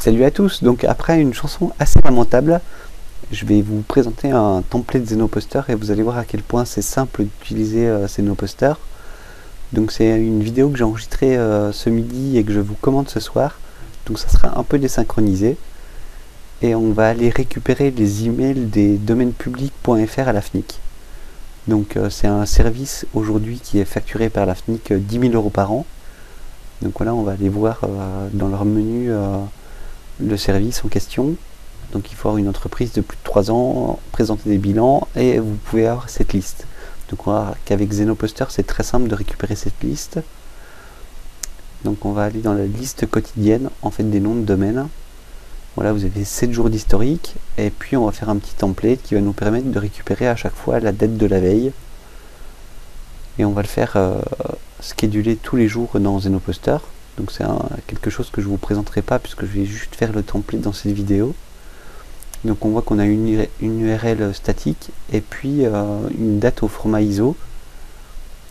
Salut à tous, donc après une chanson assez lamentable, je vais vous présenter un template Zenoposter et vous allez voir à quel point c'est simple d'utiliser Zenoposter. Donc c'est une vidéo que j'ai enregistrée ce midi et que je vous commande ce soir, donc ça sera un peu désynchronisé. Et on va aller récupérer les emails des domaines publics.fr à la FNIC. Donc c'est un service aujourd'hui qui est facturé par la FNIC 10 000 € par an. Donc voilà, on va aller voir dans leur menu le service en question. Donc il faut avoir une entreprise de plus de 3 ans, présenter des bilans et vous pouvez avoir cette liste. Donc on va voir qu'avec Zenoposter c'est très simple de récupérer cette liste. Donc on va aller dans la liste quotidienne en fait des noms de domaine. Voilà, vous avez 7 jours d'historique et puis on va faire un petit template qui va nous permettre de récupérer à chaque fois la date de la veille. Et on va le faire scheduler tous les jours dans Zenoposter. Donc c'est quelque chose que je ne vous présenterai pas puisque je vais juste faire le template dans cette vidéo. Donc on voit qu'on a une URL statique et puis une date au format ISO.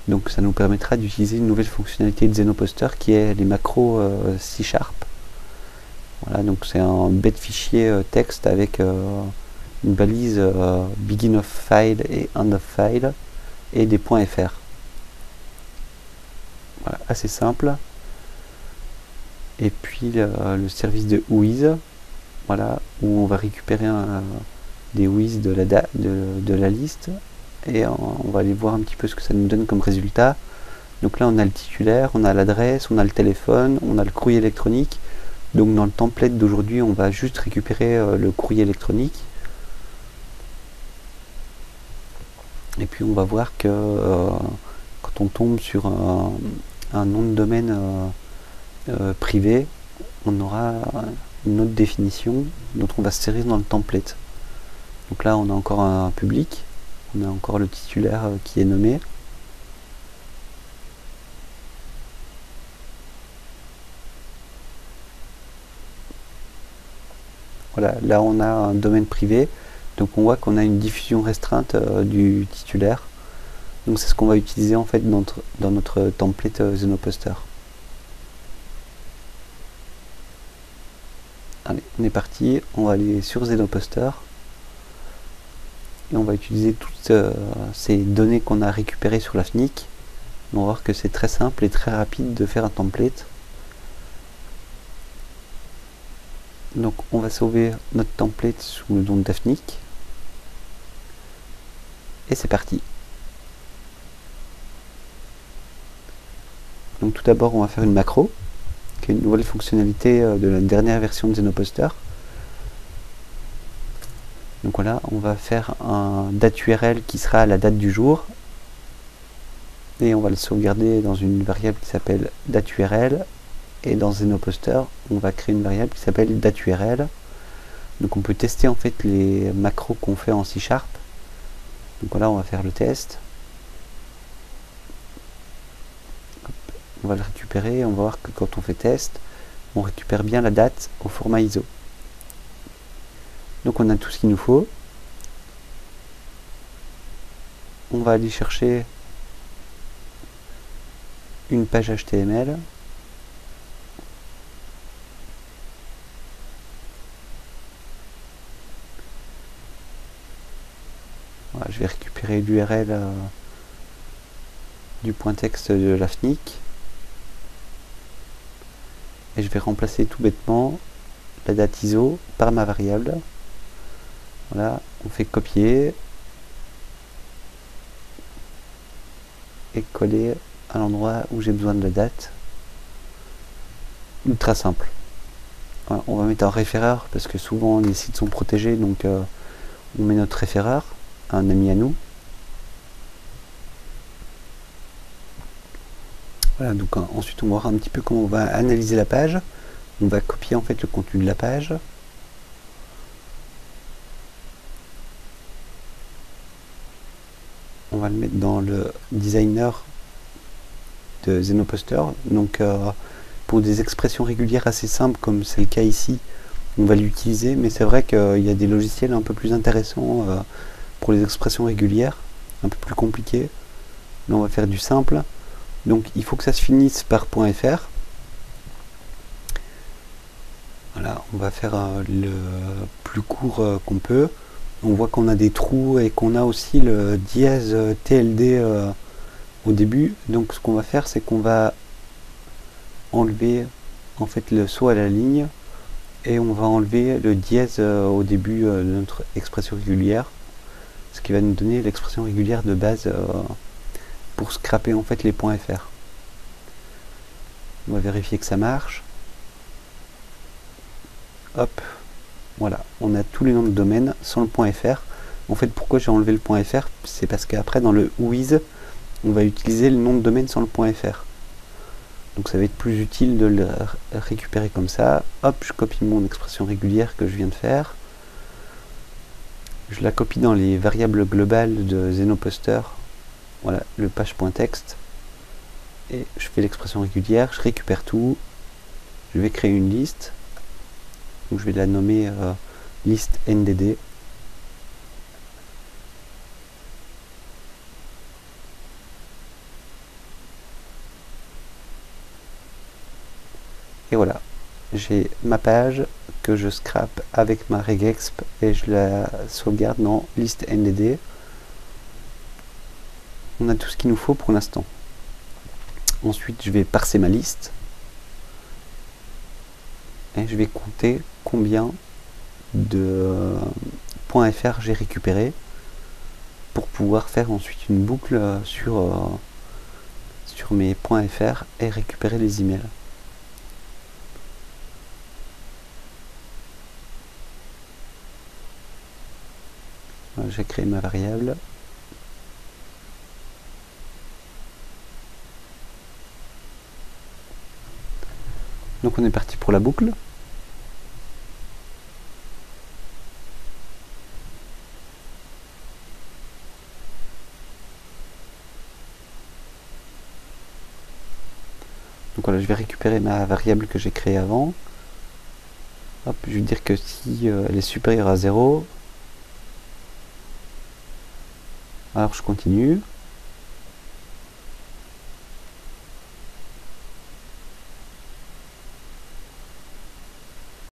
Donc ça nous permettra d'utiliser une nouvelle fonctionnalité de Zenoposter qui est les macros C#. Voilà, donc c'est un bête fichier texte avec une balise begin of file et end of file et des points .fr. Voilà, assez simple. Et puis le service de Whois, voilà, où on va récupérer des Whois de la liste et on va aller voir un petit peu ce que ça nous donne comme résultat. Donc là on a le titulaire, on a l'adresse, on a le téléphone, on a le courrier électronique. Donc dans le template d'aujourd'hui on va juste récupérer le courrier électronique. Et puis on va voir que quand on tombe sur un nom de domaine privé, on aura une autre définition dont on va se servir dans le template. Donc là on a encore un public, on a encore le titulaire qui est nommé. Voilà, là on a un domaine privé, donc on voit qu'on a une diffusion restreinte du titulaire. Donc c'est ce qu'on va utiliser en fait dans notre template Zenoposter. Allez, on est parti, on va aller sur Zenoposter et on va utiliser toutes ces données qu'on a récupérées sur la FNIC. On va voir que c'est très simple et très rapide de faire un template. Donc on va sauver notre template sous le nom de FNIC et c'est parti. Donc tout d'abord on va faire une macro qui est une nouvelle fonctionnalité de la dernière version de Zenoposter. Donc voilà, on va faire un date URL qui sera la date du jour et on va le sauvegarder dans une variable qui s'appelle date URL, et dans Zenoposter on va créer une variable qui s'appelle date URL. Donc on peut tester en fait les macros qu'on fait en C#. Donc voilà, on va faire le test. On va le récupérer et on va voir que quand on fait test, on récupère bien la date au format ISO. Donc on a tout ce qu'il nous faut. On va aller chercher une page HTML. Voilà, je vais récupérer l'URL du point texte de la FNIC. Et je vais remplacer tout bêtement la date ISO par ma variable. Voilà, on fait copier et coller à l'endroit où j'ai besoin de la date. Ultra simple. Voilà, on va mettre un référeur parce que souvent les sites sont protégés, donc on met notre référeur, un ami à nous. Voilà, donc ensuite on va voir un petit peu comment on va analyser la page. On va copier en fait le contenu de la page. On va le mettre dans le designer de Zenoposter. Donc pour des expressions régulières assez simples comme c'est le cas ici, on va l'utiliser, mais c'est vrai qu'il y a des logiciels un peu plus intéressants pour les expressions régulières, un peu plus compliqués. Là on va faire du simple. Donc il faut que ça se finisse par .fr. Voilà, on va faire le plus court qu'on peut. On voit qu'on a des trous et qu'on a aussi le dièse TLD au début. Donc ce qu'on va faire, c'est qu'on va enlever en fait le saut à la ligne et on va enlever le dièse au début de notre expression régulière, ce qui va nous donner l'expression régulière de base pour scraper en fait les points FR. On va vérifier que ça marche. Hop, voilà, on a tous les noms de domaine sans le point .fr. En fait, pourquoi j'ai enlevé le point .fr, c'est parce qu'après dans le WHOIS, on va utiliser le nom de domaine sans le point .fr. Donc ça va être plus utile de le récupérer comme ça. Hop, je copie mon expression régulière que je viens de faire. Je la copie dans les variables globales de Zenoposter. Voilà, le page.text. Et je fais l'expression régulière, je récupère tout. Je vais créer une liste. Donc je vais la nommer liste NDD. Et voilà, j'ai ma page que je scrape avec ma regexp et je la sauvegarde dans liste NDD. On a tout ce qu'il nous faut pour l'instant. Ensuite, je vais parser ma liste et je vais compter combien de .fr j'ai récupéré pour pouvoir faire ensuite une boucle sur mes .fr et récupérer les emails. Voilà, j'ai créé ma variable. Donc on est parti pour la boucle. Donc voilà, je vais récupérer ma variable que j'ai créée avant. Hop, je vais dire que si elle est supérieure à 0, alors je continue.